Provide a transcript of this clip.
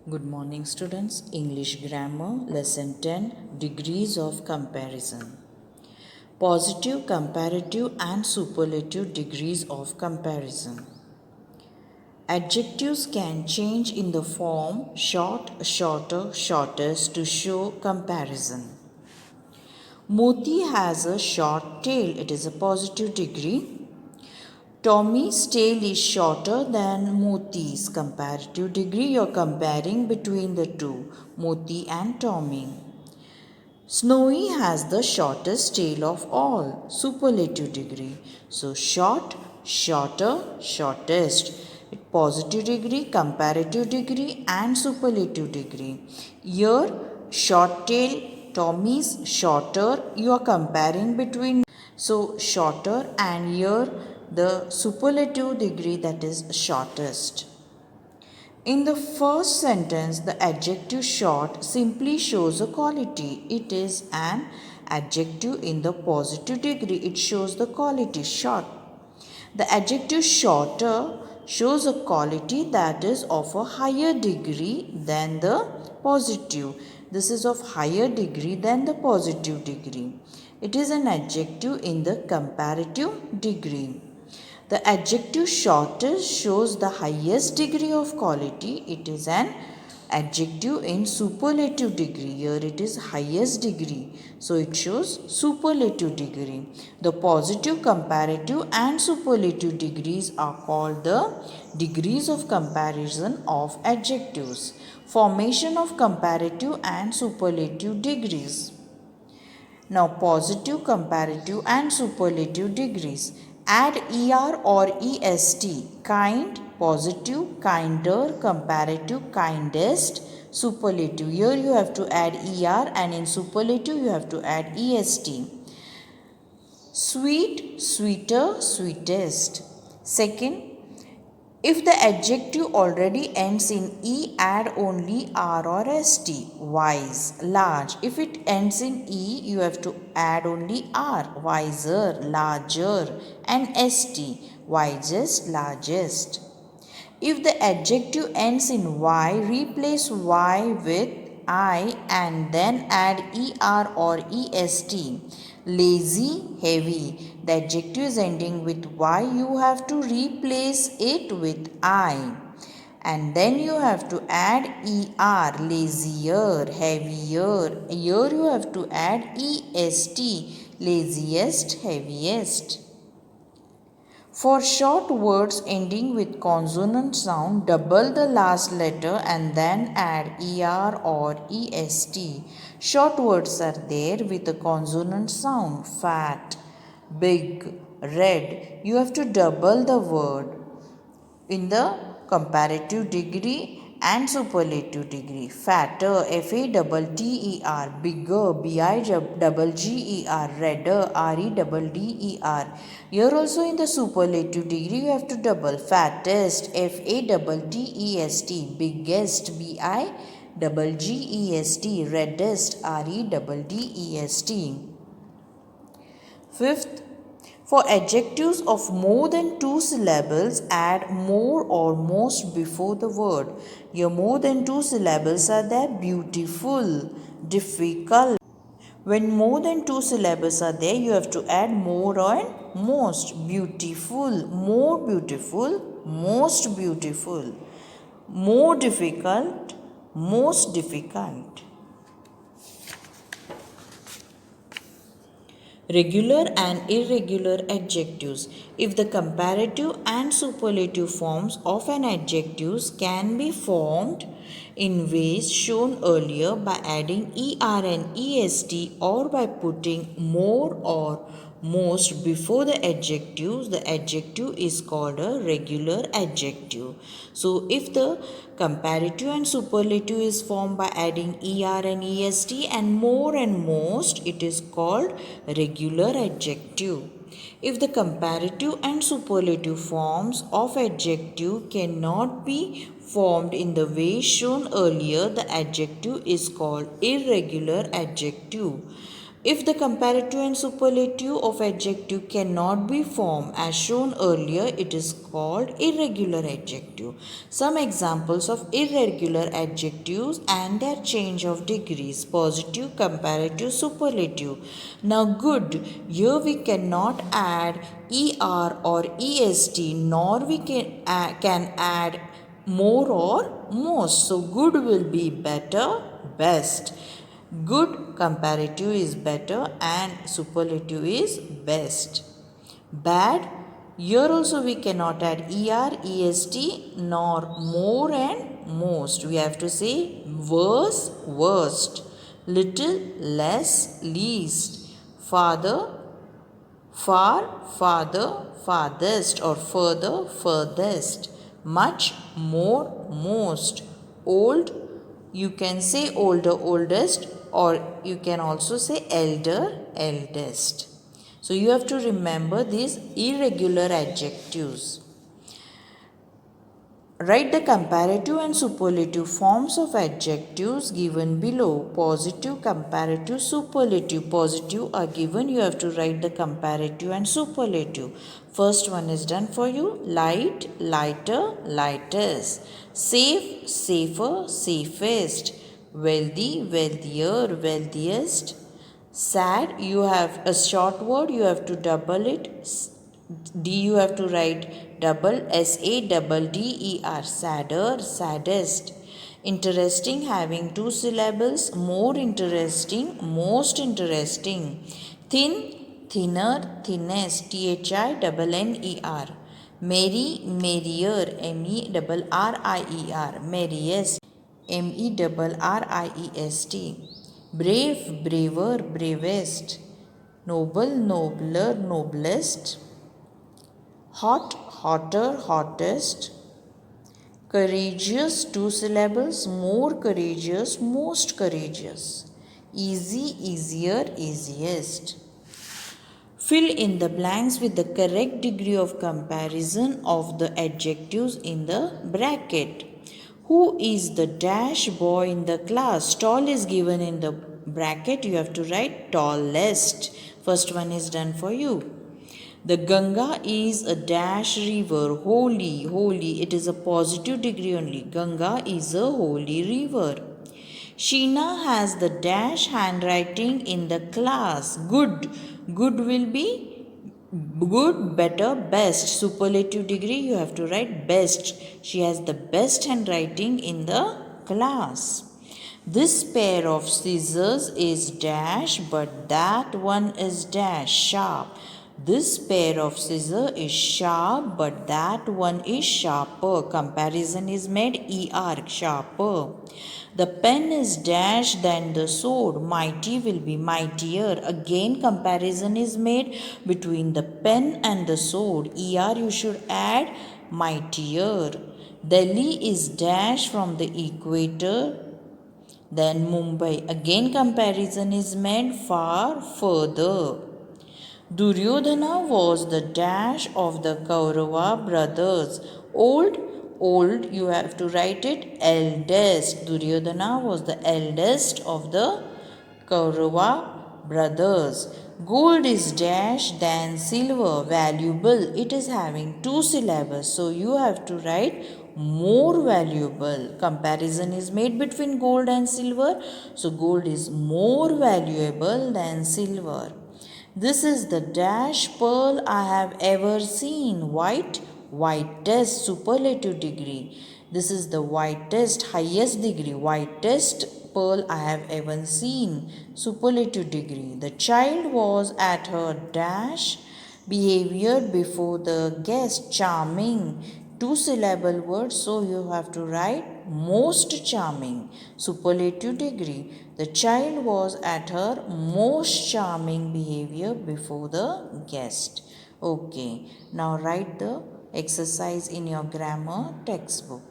Good morning, students. English grammar lesson 10, degrees of comparison. Positive, comparative and superlative degrees of comparison. Adjectives can change in the form short, shorter, shortest to show comparison. Moti has a short tail. It is a positive degree. Tommy's tail is shorter than Moti's. Comparative degree, you're comparing between the two, Moti and Tommy. Snowy has the shortest tail of all. Superlative degree. So short, shorter, shortest. Positive degree, comparative degree and superlative degree. Here short tail, Tommy's shorter. You are comparing between. So shorter, and here the superlative degree, that is shortest. In the first sentence, the adjective short simply shows a quality. It is an adjective in the positive degree. It shows the quality short. The adjective shorter shows a quality that is of a higher degree than the positive. This is of higher degree than the positive degree. It is an adjective in the comparative degree. The adjective shortest shows the highest degree of quality. It is an adjective in superlative degree. Here it is highest degree. So it shows superlative degree. The positive, comparative and superlative degrees are called the degrees of comparison of adjectives. Formation of comparative and superlative degrees. Now positive, comparative and superlative degrees. Add er or est. Kind, positive, kinder, comparative, kindest, superlative. Here you have to add er, and in superlative you have to add est. Sweet, sweeter, sweetest. Second, if the adjective already ends in E, add only R or ST. Wise, large. If it ends in E, you have to add only R. Wiser, larger, and ST. Wisest, largest. If the adjective ends in Y, replace Y with I and then add ER or EST. Lazy, heavy. The adjective is ending with Y. You have to replace it with I. And then you have to add ER, lazier, heavier. Here you have to add EST, laziest, heaviest. For short words ending with consonant sound, double the last letter and then add ER or EST. Short words are there with a consonant sound. Fat, big, red. You have to double the word in the comparative degree and superlative degree. Fatter, Fatter, bigger, Bigger, redder, Redder. Here also in the superlative degree you have to double. Fattest, Fattest, biggest, Biggest, reddest, Reddest. Fifth, for adjectives of more than 2 syllables, add more or most before the word. Here more than 2 syllables are there. Beautiful, difficult. When more than 2 syllables are there, you have to add more and most. Beautiful, more beautiful, most beautiful. More difficult, most difficult. Regular and irregular adjectives. If the comparative and superlative forms of an adjective can be formed in ways shown earlier by adding er and est or by putting more or most before the adjective is called a regular adjective. So if the comparative and superlative is formed by adding er and est and more and most, it is called regular adjective. If the comparative and superlative forms of adjective cannot be formed in the way shown earlier, the adjective is called irregular adjective. If the comparative and superlative of adjective cannot be formed as shown earlier, it is called irregular adjective. Some examples of irregular adjectives and their change of degrees: positive, comparative, superlative. Now good, here we cannot add er or est, nor we can add more or most. So good will be better, best. Good comparative is better and superlative is best. Bad, here also we cannot add er, est nor more and most. We have to say worse, worst. Little, less, least. Father, far, farther, farthest, or further, furthest. Much, more, most. Old, you can say older, oldest, or you can also say elder, eldest. So you have to remember these irregular adjectives. Write the comparative and superlative forms of adjectives given below. Positive, comparative, superlative. Positive are given. You have to write the comparative and superlative. First one is done for you. Light, lighter, lightest. Safe, safer, safest. Wealthy, wealthier, wealthiest. Sad, you have a short word, you have to double it. D, you have to write double, sadder, sadder, saddest. Interesting, having two syllables. More interesting, most interesting. Thin, thinner, thinnest, thiner. Merry, merrier, merrier, merriest, merriest. Brave, braver, bravest. Noble, nobler, noblest. Hot, hotter, hottest. Courageous, two syllables. More courageous, most courageous. Easy, easier, easiest. Fill in the blanks with the correct degree of comparison of the adjectives in the bracket. Who is the dash boy in the class? Tall is given in the bracket. You have to write tallest. First one is done for you. The Ganga is a dash river. Holy, holy. It is a positive degree only. Ganga is a holy river. Sheena has the dash handwriting in the class. Good. Good will be good, better, best. Superlative degree, you have to write best. She has the best handwriting in the class. This pair of scissors is dash, but that one is dash, sharp. This pair of scissors is sharp, but that one is sharper. Comparison is made er, sharper. The pen is dash than the sword. Mighty will be mightier. Again, comparison is made between the pen and the sword. Er, you should add mightier. Delhi is dash from the equator. Then Mumbai. Again, comparison is made far further. Duryodhana was the dash of the Kaurava brothers. Old, old, you have to write it eldest. Duryodhana was the eldest of the Kaurava brothers. Gold is dash than silver, valuable. It is having two syllables, so you have to write more valuable. Comparison is made between gold and silver, so gold is more valuable than silver. This is the dash pearl I have ever seen. White, whitest, superlative degree. This is the whitest, highest degree. Whitest pearl I have ever seen. Superlative degree. The child was at her dash behavior before the guest. Charming. Two syllable word, so you have to write most charming. Superlative degree. The child was at her most charming behavior before the guest. Okay, now write the exercise in your grammar textbook.